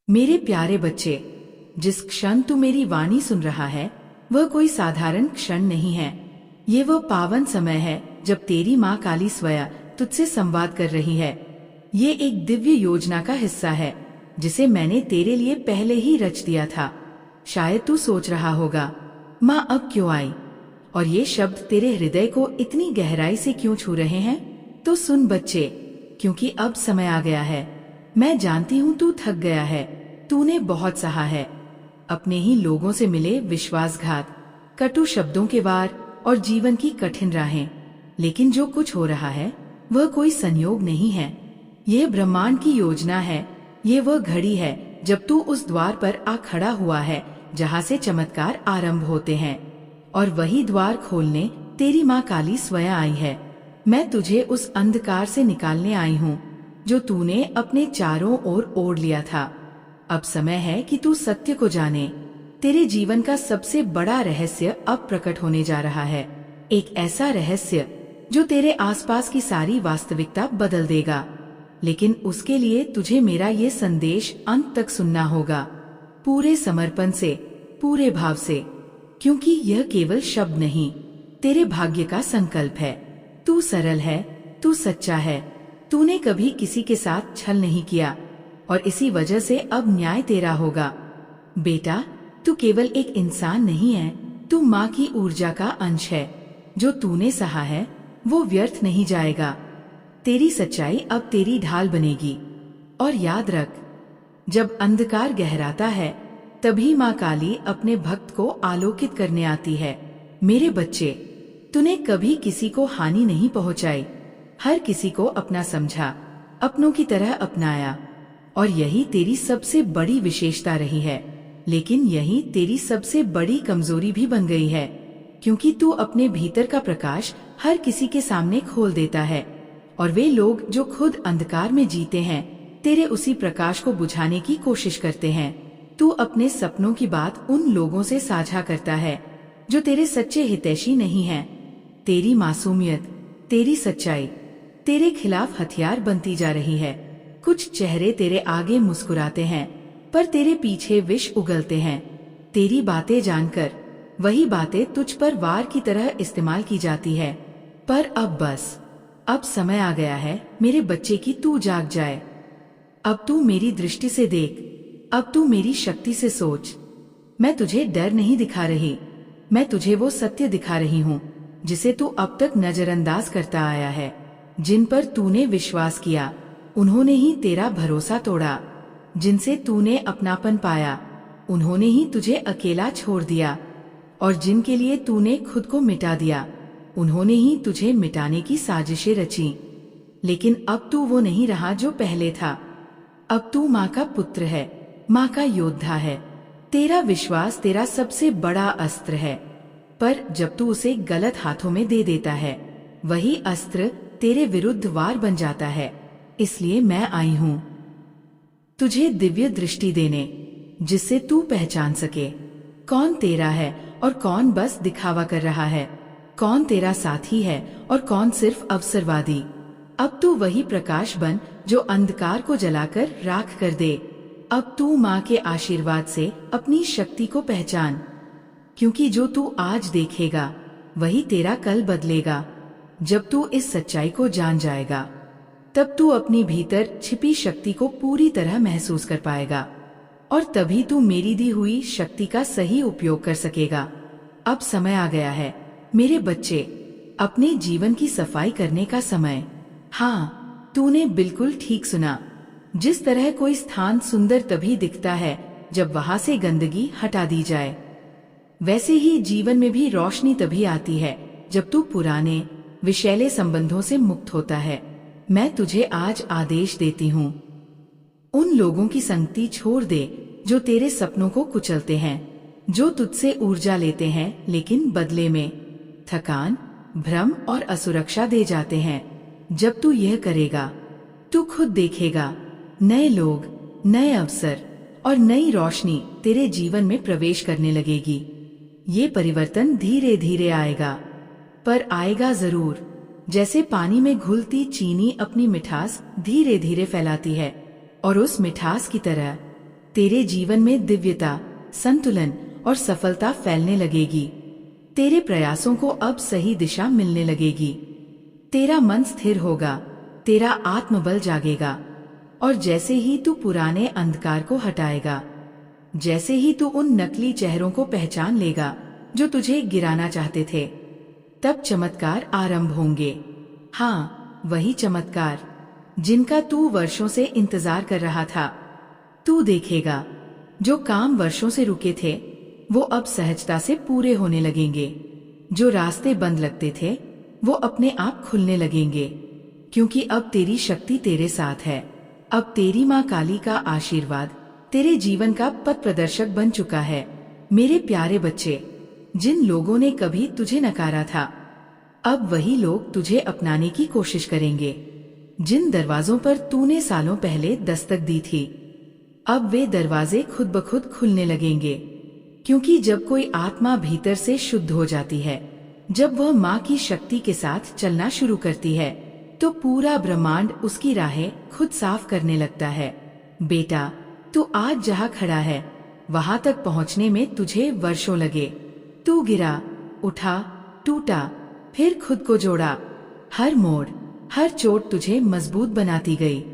मेरे प्यारे बच्चे, जिस क्षण तू मेरी वाणी सुन रहा है वह कोई साधारण क्षण नहीं है। ये वह पावन समय है जब तेरी माँ काली स्वयं तुझसे संवाद कर रही है। ये एक दिव्य योजना का हिस्सा है जिसे मैंने तेरे लिए पहले ही रच दिया था। शायद तू सोच रहा होगा, माँ अब क्यों आई, और ये शब्द तेरे हृदय को इतनी गहराई से क्यों छू रहे हैं? तो सुन बच्चे, क्योंकि अब समय आ गया है। मैं जानती हूँ तू थक गया है, तूने बहुत सहा है। अपने ही लोगों से मिले विश्वासघात, कटु शब्दों के वार और जीवन की कठिन राहें। लेकिन जो कुछ हो रहा है वह कोई संयोग नहीं है, यह ब्रह्मांड की योजना है। ये वह घड़ी है जब तू उस द्वार पर आ खड़ा हुआ है जहाँ से चमत्कार आरंभ होते हैं। और वही द्वार खोलने तेरी माँ काली स्वयं आई है। मैं तुझे उस अंधकार से निकालने आई हूँ जो तूने अपने चारों ओर ओढ़ लिया था। अब समय है कि तू सत्य को जाने। तेरे जीवन का सबसे बड़ा रहस्य अब प्रकट होने जा रहा है, एक ऐसा रहस्य जो तेरे आसपास की सारी वास्तविकता बदल देगा। लेकिन उसके लिए तुझे मेरा ये संदेश अंत तक सुनना होगा, पूरे समर्पण से, पूरे भाव से, क्योंकि यह केवल शब्द नहीं, तेरे भाग्य का संकल्प है। तू सरल है, तू सच्चा है, तूने कभी किसी के साथ छल नहीं किया और इसी वजह से अब न्याय तेरा होगा। बेटा, तू केवल एक इंसान नहीं है, तू माँ की ऊर्जा का अंश है। जो तूने सहा है वो व्यर्थ नहीं जाएगा। तेरी सच्चाई अब तेरी ढाल बनेगी। और याद रख, जब अंधकार गहराता है तभी माँ काली अपने भक्त को आलोकित करने आती है। मेरे बच्चे, तूने कभी किसी को हानि नहीं पहुँचाई, हर किसी को अपना समझा, अपनों की तरह अपनाया, और यही तेरी सबसे बड़ी विशेषता रही है। लेकिन यही तेरी सबसे बड़ी कमजोरी भी बन गई है, क्योंकि तू अपने भीतर का प्रकाश हर किसी के सामने खोल देता है, और वे लोग जो खुद अंधकार में जीते हैं तेरे उसी प्रकाश को बुझाने की कोशिश करते हैं। तू अपने सपनों की बात उन लोगों से साझा करता है जो तेरे सच्चे हितैषी नहीं हैं। तेरी मासूमियत, तेरी सच्चाई तेरे खिलाफ हथियार बनती जा रही है। कुछ चेहरे तेरे आगे मुस्कुराते हैं पर तेरे पीछे विष उगलते हैं। तेरी बातें जानकर वही बातें तुझ पर वार की तरह इस्तेमाल की जाती है। पर अब बस, अब समय आ गया है मेरे बच्चे की तू जाग जाए। अब तू मेरी दृष्टि से देख, अब तू मेरी शक्ति से सोच। मैं तुझे डर नहीं दिखा रही, मैं तुझे वो सत्य दिखा रही हूँ जिसे तू अब तक नजरअंदाज करता आया है। जिन पर तूने विश्वास किया उन्होंने ही तेरा भरोसा तोड़ा, जिनसे तूने अपनापन पाया उन्होंने ही तुझे अकेला छोड़ दिया, और जिनके लिए तूने खुद को मिटा दिया उन्होंने ही तुझे मिटाने की साजिशें रची। लेकिन अब तू वो नहीं रहा जो पहले था। अब तू माँ का पुत्र है, माँ का योद्धा है। तेरा विश्वास तेरा सबसे बड़ा अस्त्र है, पर जब तू उसे गलत हाथों में दे देता है वही अस्त्र तेरे विरुद्ध वार बन जाता है। इसलिए मैं आई हूँ तुझे दिव्य दृष्टि देने, जिससे तू पहचान सके कौन तेरा है और कौन बस दिखावा कर रहा है, कौन तेरा साथी है और कौन सिर्फ अवसरवादी। अब तू वही प्रकाश बन जो अंधकार को जलाकर राख कर दे। अब तू माँ के आशीर्वाद से अपनी शक्ति को पहचान, क्योंकि जो तू आज देखेगा वही तेरा कल बदलेगा। जब तू इस सच्चाई को जान जाएगा तब तू अपनी भीतर छिपी शक्ति को पूरी तरह महसूस कर पाएगा, और तभी तू मेरी दी हुई शक्ति का सही उपयोग कर सकेगा। अब समय आ गया है मेरे बच्चे, अपने जीवन की सफाई करने का समय। हाँ, तूने बिल्कुल ठीक सुना। जिस तरह कोई स्थान सुंदर तभी दिखता है जब वहां से गंदगी हटा दी जाए, वैसे ही जीवन में भी रोशनी तभी आती है जब तू पुराने विषैले संबंधों से मुक्त होता है। मैं तुझे आज आदेश देती हूँ, उन लोगों की संगति छोड़ दे जो तेरे सपनों को कुचलते हैं, जो तुझसे ऊर्जा लेते हैं लेकिन बदले में थकान, भ्रम और असुरक्षा दे जाते हैं। जब तू यह करेगा तू खुद देखेगा नए लोग, नए अवसर और नई रोशनी तेरे जीवन में प्रवेश करने लगेगी। ये परिवर्तन धीरे धीरे आएगा, पर आएगा जरूर। जैसे पानी में घुलती चीनी अपनी मिठास धीरे धीरे फैलाती है, और उस मिठास की तरह तेरे जीवन में दिव्यता, संतुलन और सफलता फैलने लगेगी। तेरे प्रयासों को अब सही दिशा मिलने लगेगी। तेरा मन स्थिर होगा, तेरा आत्मबल जागेगा, और जैसे ही तू पुराने अंधकार को हटाएगा, जैसे ही तू उन नकली चेहरों को पहचान लेगा जो तुझे गिराना चाहते थे, तब चमत्कार आरंभ होंगे। हाँ, वही चमत्कार जिनका तू वर्षों से इंतजार कर रहा था। तू देखेगा जो काम वर्षों से रुके थे वो अब सहजता से पूरे होने लगेंगे। जो रास्ते बंद लगते थे वो अपने आप खुलने लगेंगे, क्योंकि अब तेरी शक्ति तेरे साथ है। अब तेरी माँ काली का आशीर्वाद तेरे जीवन का पथ प्रदर्शक बन चुका है। मेरे प्यारे बच्चे, जिन लोगों ने कभी तुझे नकारा था, अब वही लोग तुझे अपनाने की कोशिश करेंगे। जिन दरवाजों पर तूने सालों पहले दस्तक दी थी, अब वे दरवाजे खुद ब खुद खुलने लगेंगे। क्योंकि जब कोई आत्मा भीतर से शुद्ध हो जाती है, जब वह माँ की शक्ति के साथ चलना शुरू करती है, तो पूरा ब्रह्मांड उसकी राहें खुद साफ करने लगता है। बेटा, तू आज जहाँ खड़ा है वहां तक पहुँचने में तुझे वर्षों लगे। तू गिरा, उठा, टूटा, फिर खुद को जोड़ा। हर मोड़, हर चोट तुझे मजबूत बनाती गई।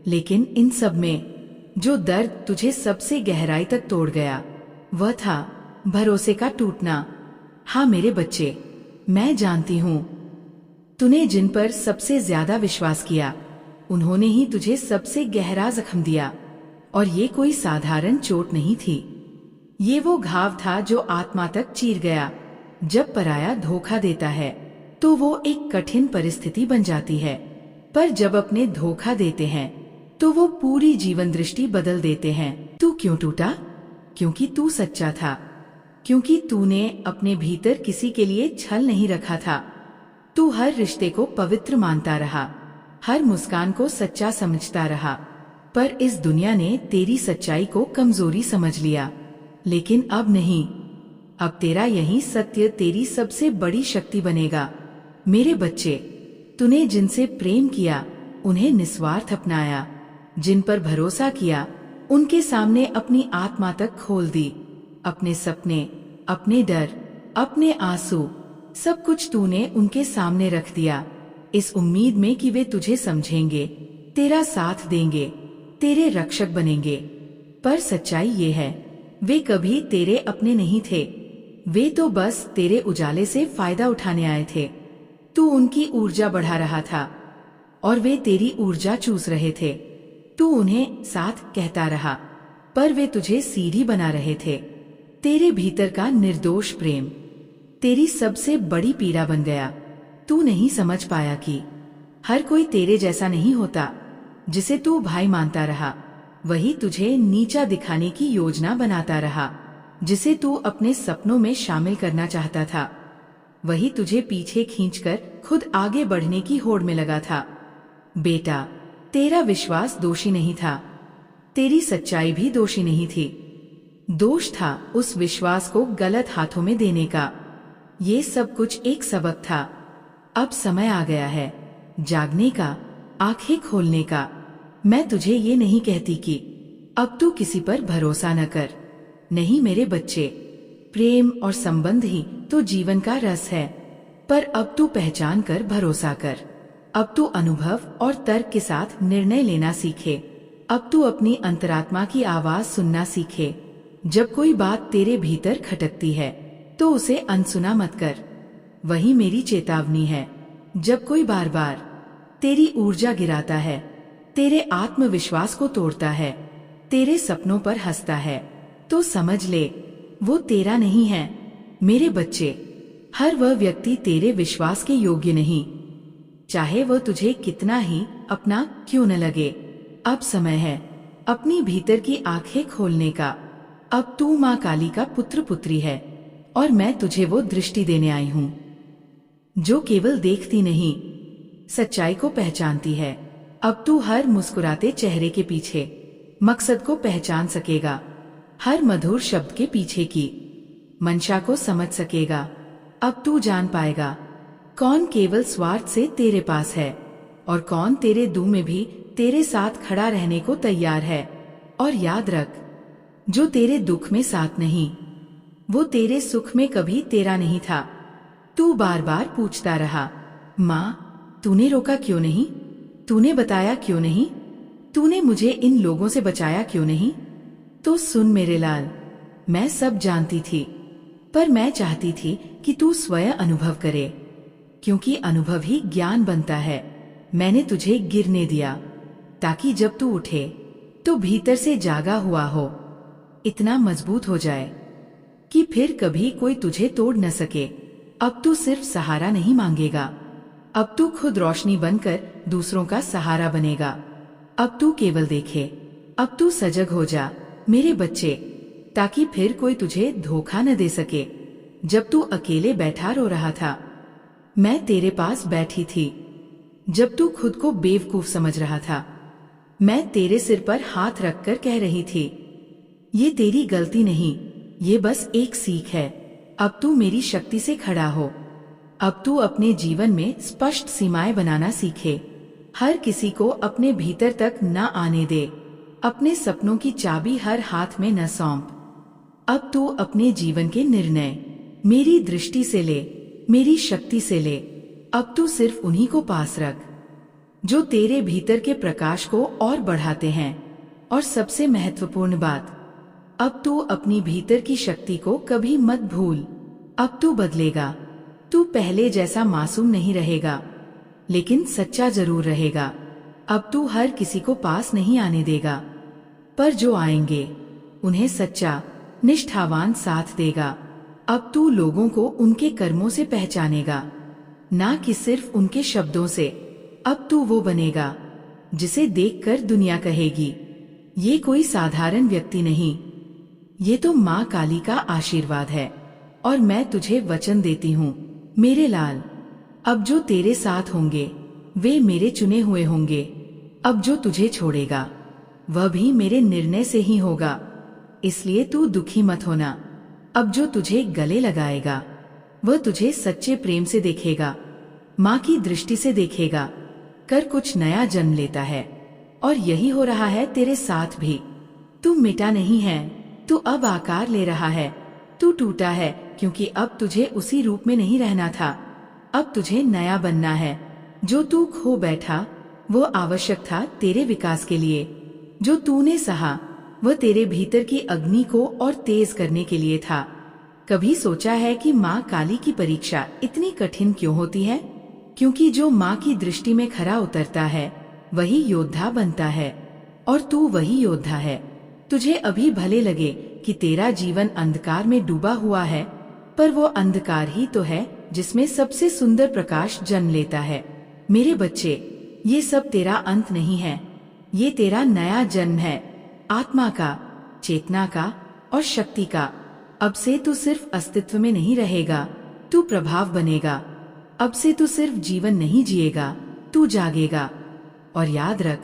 लेकिन इन सब में जो दर्द तुझे सबसे गहराई तक तोड़ गया, वह था भरोसे का टूटना। हाँ मेरे बच्चे, मैं जानती हूँ तूने जिन पर सबसे ज्यादा विश्वास किया, उन्होंने ही तुझे सबसे गहरा जख्म दिया। और ये कोई साधारण चोट नहीं थी, ये वो घाव था जो आत्मा तक चीर गया। जब पराया धोखा देता है तो वो एक कठिन परिस्थिति बन जाती है, पर जब अपने धोखा देते हैं तो वो पूरी जीवन दृष्टि बदल देते हैं। तू क्यों टूटा? क्योंकि तू सच्चा था, क्योंकि तूने अपने भीतर किसी के लिए छल नहीं रखा था। तू हर रिश्ते को पवित्र मानता रहा, हर मुस्कान को सच्चा समझता रहा, पर इस दुनिया ने तेरी सच्चाई को कमजोरी समझ लिया। लेकिन अब नहीं, अब तेरा यही सत्य तेरी सबसे बड़ी शक्ति बनेगा। मेरे बच्चे, तूने जिनसे प्रेम किया उन्हें निस्वार्थ अपनाया, जिन पर भरोसा किया उनके सामने अपनी आत्मा तक खोल दी। अपने सपने, अपने डर, अपने आंसू, सब कुछ तूने उनके सामने रख दिया, इस उम्मीद में कि वे तुझे समझेंगे, तेरा साथ देंगे, तेरे रक्षक बनेंगे। पर सच्चाई ये है, वे कभी तेरे अपने नहीं थे। वे तो बस तेरे उजाले से फायदा उठाने आए थे। तू उनकी ऊर्जा बढ़ा रहा था और वे तेरी ऊर्जा चूस रहे थे। तू उन्हें साथ कहता रहा, पर वे तुझे सीढ़ी बना रहे थे। तेरे भीतर का निर्दोष प्रेम तेरी सबसे बड़ी पीड़ा बन गया। तू नहीं समझ पाया कि हर कोई तेरे जैसा नहीं होता। जिसे तू भाई मानता रहा, वही तुझे नीचा दिखाने की योजना बनाता रहा। जिसे तू अपने सपनों में शामिल करना चाहता था, वही तुझे पीछे खींचकर खुद आगे बढ़ने की होड़ में लगा था। बेटा, तेरा विश्वास दोषी नहीं था, तेरी सच्चाई भी दोषी नहीं थी। दोष था उस विश्वास को गलत हाथों में देने का। ये सब कुछ एक सबक था। अब समय आ गया है जागने का, आंखें खोलने का। मैं तुझे ये नहीं कहती कि अब तू किसी पर भरोसा न कर। नहीं मेरे बच्चे, प्रेम और संबंध ही तो जीवन का रस है। पर अब तू पहचान कर भरोसा कर। अब तू अनुभव और तर्क के साथ निर्णय लेना सीखे। अब तू अपनी अंतरात्मा की आवाज सुनना सीखे। जब कोई बात तेरे भीतर खटकती है तो उसे अनसुना मत कर। वही मेरी चेतावनी है। जब कोई बार बार तेरी ऊर्जा गिराता है, तेरे आत्मविश्वास को तोड़ता है, तेरे सपनों पर हंसता है, तो समझ ले वो तेरा नहीं है। मेरे बच्चे, हर वह व्यक्ति तेरे विश्वास के योग्य नहीं, चाहे वह तुझे कितना ही अपना क्यों न लगे। अब समय है अपनी भीतर की आंखें खोलने का। अब तू माँ काली का पुत्र पुत्री है और मैं तुझे वो दृष्टि देने आई हूँ जो केवल देखती नहीं, सच्चाई को पहचानती है। अब तू हर मुस्कुराते चेहरे के पीछे मकसद को पहचान सकेगा, हर मधुर शब्द के पीछे की मंशा को समझ सकेगा। अब तू जान पाएगा कौन केवल स्वार्थ से तेरे पास है और कौन तेरे दुख में भी तेरे साथ खड़ा रहने को तैयार है। और याद रख, जो तेरे दुख में साथ नहीं, वो तेरे सुख में कभी तेरा नहीं था। तू बार बार पूछता रहा, माँ तूने रोका क्यों नहीं, तूने बताया क्यों नहीं, तूने मुझे इन लोगों से बचाया क्यों नहीं। तो सुन मेरे लाल, मैं सब जानती थी, पर मैं चाहती थी कि तू स्वयं अनुभव करे, क्योंकि अनुभव ही ज्ञान बनता है। मैंने तुझे गिरने दिया ताकि जब तू उठे तो भीतर से जागा हुआ हो, इतना मजबूत हो जाए कि फिर कभी कोई तुझे तोड़ न सके। अब तू सिर्फ सहारा नहीं मांगेगा, अब तू खुद रोशनी बनकर दूसरों का सहारा बनेगा। अब तू केवल देखे, अब तू सजग हो जा मेरे बच्चे, ताकि फिर कोई तुझे धोखा न दे सके। जब तू अकेले बैठा रो रहा था, मैं तेरे पास बैठी थी। जब तू खुद को बेवकूफ समझ रहा था, मैं तेरे सिर पर हाथ रखकर कह रही थी, ये तेरी गलती नहीं, ये बस एक सीख है। अब तू मेरी शक्ति से खड़ा हो। अब तू अपने जीवन में स्पष्ट सीमाएं बनाना सीखे। हर किसी को अपने भीतर तक न आने दे। अपने सपनों की चाबी हर हाथ में न सौंप। अब तू अपने जीवन के निर्णय मेरी दृष्टि से ले, मेरी शक्ति से ले। अब तू सिर्फ उन्हीं को पास रख जो तेरे भीतर के प्रकाश को और बढ़ाते हैं। और सबसे महत्वपूर्ण बात, अब तू अपनी भीतर की शक्ति को कभी मत भूल। अब तू बदलेगा, तू पहले जैसा मासूम नहीं रहेगा, लेकिन सच्चा जरूर रहेगा। अब तू हर किसी को पास नहीं आने देगा, पर जो आएंगे उन्हें सच्चा निष्ठावान साथ देगा। अब तू लोगों को उनके कर्मों से पहचानेगा, ना कि सिर्फ उनके शब्दों से। अब तू वो बनेगा जिसे देखकर दुनिया कहेगी, ये कोई साधारण व्यक्ति नहीं, ये तो माँ काली का आशीर्वाद है। और मैं तुझे वचन देती हूँ मेरे लाल, अब जो तेरे साथ होंगे वे मेरे चुने हुए होंगे। अब जो तुझे छोड़ेगा वह भी मेरे निर्णय से ही होगा, इसलिए तू दुखी मत होना। अब जो तुझे गले लगाएगा वह तुझे सच्चे प्रेम से देखेगा, माँ की दृष्टि से देखेगा, कर कुछ नया जन्म लेता है। और यही हो रहा है तेरे साथ भी। तू मिटा नहीं है, तू अब आकार ले रहा है। तू टूटा है क्योंकि अब तुझे उसी रूप में नहीं रहना था, अब तुझे नया बनना है। जो तू खो बैठा वो आवश्यक था तेरे विकास के लिए। जो तूने सहा वह तेरे भीतर की अग्नि को और तेज करने के लिए था। कभी सोचा है कि माँ काली की परीक्षा इतनी कठिन क्यों होती है? क्योंकि जो माँ की दृष्टि में खरा उतरता है वही योद्धा बनता है, और तू वही योद्धा है। तुझे अभी भले लगे कि तेरा जीवन अंधकार में डूबा हुआ है, पर वो अंधकार ही तो है जिसमें सबसे सुंदर प्रकाश जन्म लेता है। मेरे बच्चे, ये सब तेरा अंत नहीं है, ये तेरा नया जन्म है, आत्मा का, चेतना का और शक्ति का। अब से तू सिर्फ अस्तित्व में नहीं रहेगा, तू प्रभाव बनेगा। अब से तू सिर्फ जीवन नहीं जिएगा, तू जागेगा। और याद रख,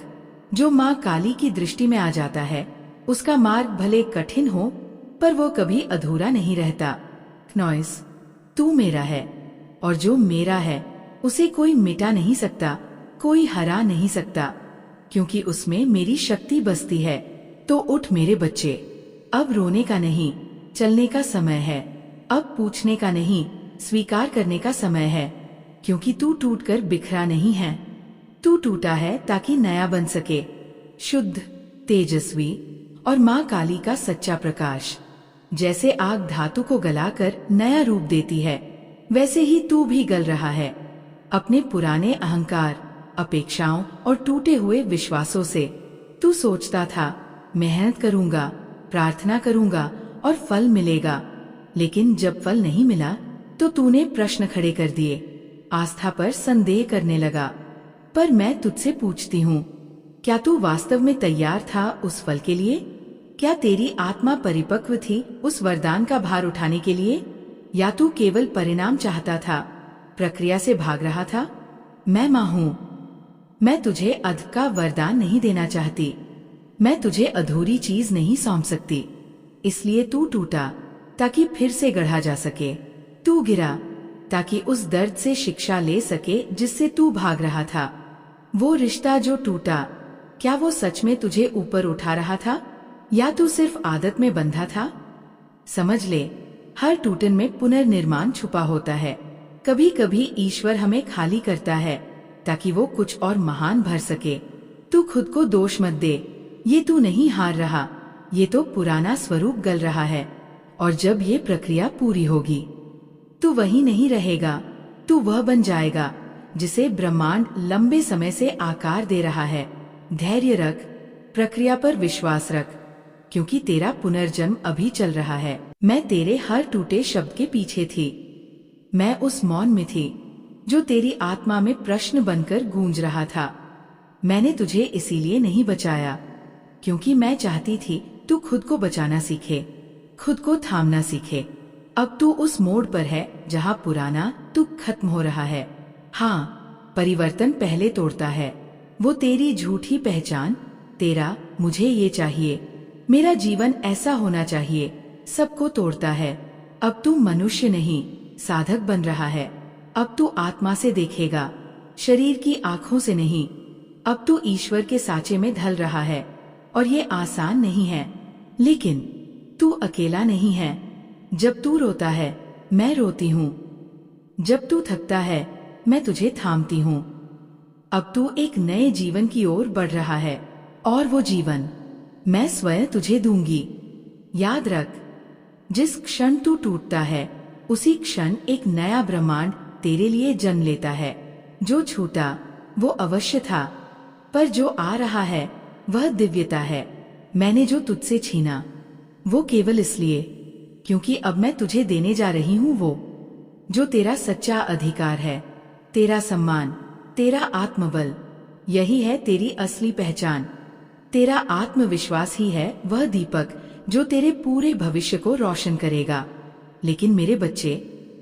जो माँ काली की दृष्टि में आ जाता है उसका मार्ग भले कठिन हो पर वो कभी अधूरा नहीं रहता। नॉइस, तू मेरा है, और जो मेरा है उसे कोई मिटा नहीं सकता, कोई हरा नहीं सकता, क्योंकि उसमें मेरी शक्ति बसती है। तो उठ मेरे बच्चे, अब रोने का नहीं, चलने का समय है। अब पूछने का नहीं, स्वीकार करने का समय है, क्योंकि तू टूटकर बिखरा नहीं है। तू टूटा है ताकि नया बन सके, शुद्ध, तेजस्वी और माँ काली का सच्चा प्रकाश। जैसे आग धातु को गलाकर नया रूप देती है, वैसे ही तू भी गल रहा है अपने पुराने अहंकार, अपेक्षाओं और टूटे हुए विश्वासों से। तू सोचता था मेहनत करूंगा, प्रार्थना करूंगा और फल मिलेगा, लेकिन जब फल नहीं मिला तो तूने प्रश्न खड़े कर दिए, आस्था पर संदेह करने लगा। पर मैं तुझसे पूछती हूँ, क्या तू वास्तव में तैयार था उस फल के लिए? क्या तेरी आत्मा परिपक्व थी उस वरदान का भार उठाने के लिए, या तू केवल परिणाम चाहता था, प्रक्रिया से भाग रहा था? मैं माँ हूँ, मैं तुझे अध का वरदान नहीं देना चाहती, मैं तुझे अधूरी चीज नहीं सौंप सकती। इसलिए तू टूटा ताकि फिर से गढ़ा जा सके, तू गिरा ताकि उस दर्द से शिक्षा ले सके जिससे तू भाग रहा था। वो रिश्ता जो टूटा, क्या वो सच में तुझे ऊपर उठा रहा था? या तू सिर्फ आदत में बंधा था? समझ ले, हर टूटन में पुनर्निर्माण छुपा होता है। कभी कभी ईश्वर हमें खाली करता है ताकि वो कुछ और महान भर सके। तू खुद को दोष मत दे, ये तू नहीं हार रहा, ये तो पुराना स्वरूप गल रहा है। और जब ये प्रक्रिया पूरी होगी तू वही नहीं रहेगा, तू वह बन जाएगा जिसे ब्रह्मांड लंबे समय से आकार दे रहा है। धैर्य रख, प्रक्रिया पर विश्वास रख, क्योंकि तेरा पुनर्जन्म अभी चल रहा है। मैं तेरे हर टूटे शब्द के पीछे थी, मैं उस मौन में थी जो तेरी आत्मा में प्रश्न बनकर गूंज रहा था। मैंने तुझे इसीलिए नहीं बचाया क्योंकि मैं चाहती थी तू खुद को बचाना सीखे, खुद को थामना सीखे। अब तू उस मोड़ पर है जहाँ पुराना तू खत्म हो रहा है। हाँ, परिवर्तन पहले तोड़ता है, वो तेरी झूठी पहचान, तेरा मुझे ये चाहिए, मेरा जीवन ऐसा होना चाहिए, सबको तोड़ता है। अब तू मनुष्य नहीं साधक बन रहा है। अब तू आत्मा से देखेगा, शरीर की आंखों से नहीं। अब तू ईश्वर के साँचे में ढल रहा है और ये आसान नहीं है, लेकिन तू अकेला नहीं है। जब तू रोता है मैं रोती हूँ, जब तू थकता है मैं तुझे थामती हूँ। अब तू एक नए जीवन की ओर बढ़ रहा है और वो जीवन मैं स्वयं तुझे दूंगी। याद रख, जिस क्षण तू टूटता है उसी क्षण एक नया ब्रह्मांड तेरे लिए जन्म लेता है। जो छूटा वो अवश्य था, पर जो आ रहा है वह दिव्यता है। मैंने जो तुझसे छीना वो केवल इसलिए क्योंकि अब मैं तुझे देने जा रही हूँ वो जो तेरा सच्चा अधिकार है, तेरा सम्मान, तेरा आत्मबल। यही है तेरी असली पहचान। तेरा आत्मविश्वास ही है वह दीपक जो तेरे पूरे भविष्य को रोशन करेगा। लेकिन मेरे बच्चे,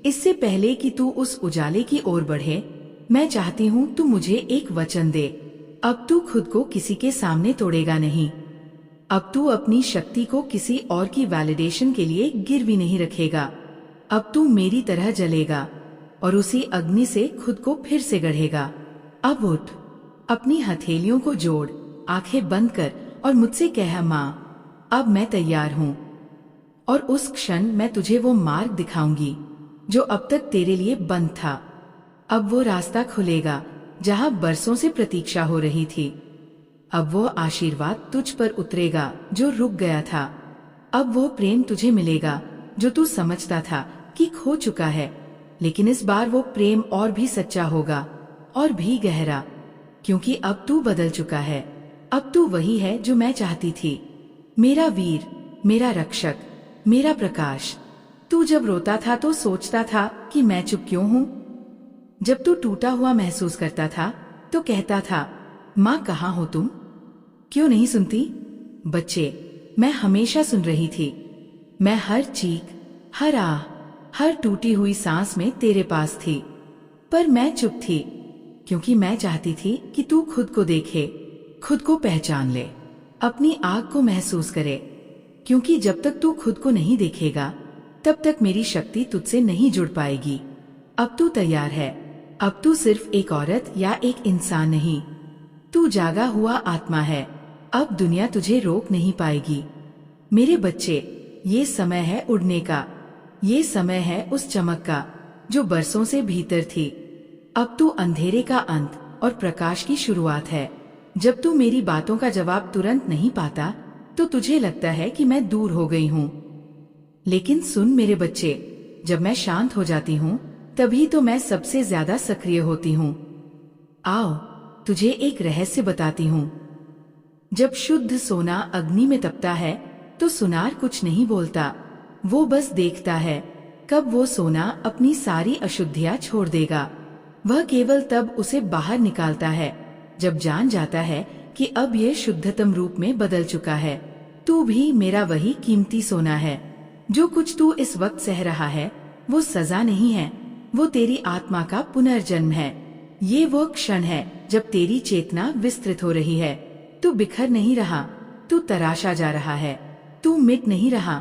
इससे पहले कि तू उस उजाले की ओर बढ़े, मैं चाहती हूँ तू मुझे एक वचन दे। अब तू खुद को किसी के सामने तोड़ेगा नहीं। अब तू अपनी शक्ति को किसी और की वैलिडेशन के लिए गिरवी नहीं रखेगा। अब तू मेरी तरह जलेगा और उसी अग्नि से खुद को फिर से गढ़ेगा। अब उठ, अपनी हथेलियों को जोड़, आंखें बंद कर और मुझसे कह, माँ अब मैं तैयार हूँ। और उस क्षण मैं तुझे वो मार्ग दिखाऊंगी जो अब तक तेरे लिए बंद था। अब वो रास्ता खुलेगा जहाँ बरसों से प्रतीक्षा हो रही थी। अब वो आशीर्वाद तुझ पर उतरेगा जो रुक गया था। अब वो प्रेम तुझे मिलेगा जो तू समझता था कि खो चुका है, लेकिन इस बार वो प्रेम और भी सच्चा होगा और भी गहरा, क्योंकि अब तू बदल चुका है। अब तू वही है जो मैं चाहती थी, मेरा वीर, मेरा रक्षक, मेरा प्रकाश। तू जब रोता था तो सोचता था कि मैं चुप क्यों हूँ। जब तू टूटा हुआ महसूस करता था तो कहता था, माँ कहाँ हो तुम, क्यों नहीं सुनती। बच्चे, मैं हमेशा सुन रही थी। मैं हर चीख, हर आह, हर टूटी हुई सांस में तेरे पास थी, पर मैं चुप थी क्योंकि मैं चाहती थी कि तू खुद को देखे, खुद को पहचान ले, अपनी आग को महसूस करे। क्योंकि जब तक तू खुद को नहीं देखेगा तब तक मेरी शक्ति तुझसे नहीं जुड़ पाएगी। अब तू तैयार है। अब तू सिर्फ एक औरत या एक इंसान नहीं, तू जागा हुआ आत्मा है। अब दुनिया तुझे रोक नहीं पाएगी। मेरे बच्चे, ये समय है उड़ने का, ये समय है उस चमक का जो बरसों से भीतर थी। अब तू अंधेरे का अंत और प्रकाश की शुरुआत है। जब तू मेरी बातों का जवाब तुरंत नहीं पाता तो तुझे लगता है कि मैं दूर हो गई हूँ, लेकिन सुन मेरे बच्चे, जब मैं शांत हो जाती हूँ तभी तो मैं सबसे ज्यादा सक्रिय होती हूँ। आओ, तुझे एक रहस्य बताती हूँ। जब शुद्ध सोना अग्नि में तपता है तो सुनार कुछ नहीं बोलता, वो बस देखता है कब वो सोना अपनी सारी अशुद्धियां छोड़ देगा। वह केवल तब उसे बाहर निकालता है जब जान जाता है कि अब ये शुद्धतम रूप में बदल चुका है। तू भी मेरा वही कीमती सोना है। जो कुछ तू इस वक्त सह रहा है वो सजा नहीं है, वो तेरी आत्मा का पुनर्जन्म है। ये वो क्षण है जब तेरी चेतना विस्तृत हो रही है। तू बिखर नहीं रहा, तू तराशा जा रहा है। तू मिट नहीं रहा,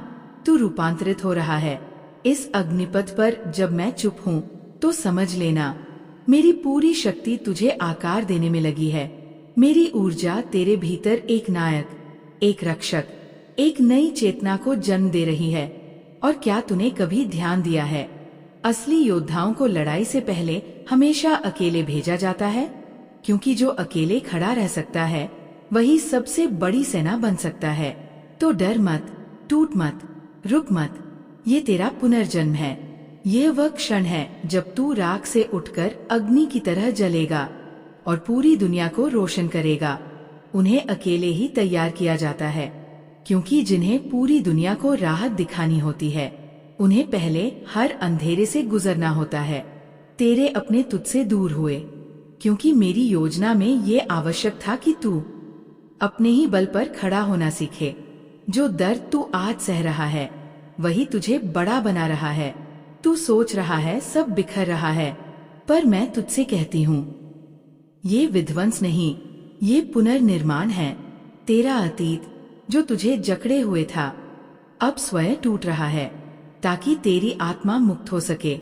तू रूपांतरित हो रहा है। इस अग्निपथ पर जब मैं चुप हूँ तो समझ लेना, मेरी पूरी शक्ति तुझे आकार देने में लगी है। मेरी ऊर्जा तेरे भीतर एक नायक, एक रक्षक, एक नई चेतना को जन्म दे रही है। और क्या तूने कभी ध्यान दिया है, असली योद्धाओं को लड़ाई से पहले हमेशा अकेले भेजा जाता है, क्योंकि जो अकेले खड़ा रह सकता है वही सबसे बड़ी सेना बन सकता है। तो डर मत, टूट मत, रुक मत, ये तेरा पुनर्जन्म है। ये वह क्षण है जब तू राख से उठकर अग्नि की तरह जलेगा और पूरी दुनिया को रोशन करेगा। उन्हें अकेले ही तैयार किया जाता है, क्योंकि जिन्हें पूरी दुनिया को राहत दिखानी होती है उन्हें पहले हर अंधेरे से गुजरना होता है। तेरे अपने तुझसे दूर हुए, क्योंकि मेरी योजना में ये आवश्यक था कि तू अपने ही बल पर खड़ा होना सीखे। जो दर्द तू आज सह रहा है वही तुझे बड़ा बना रहा है। तू सोच रहा है सब बिखर रहा है, पर मैं तुझसे कहती हूँ ये विध्वंस नहीं, ये पुनर्निर्माण है। तेरा अतीत जो तुझे जकड़े हुए था अब स्वयं टूट रहा है, ताकि तेरी आत्मा मुक्त हो सके।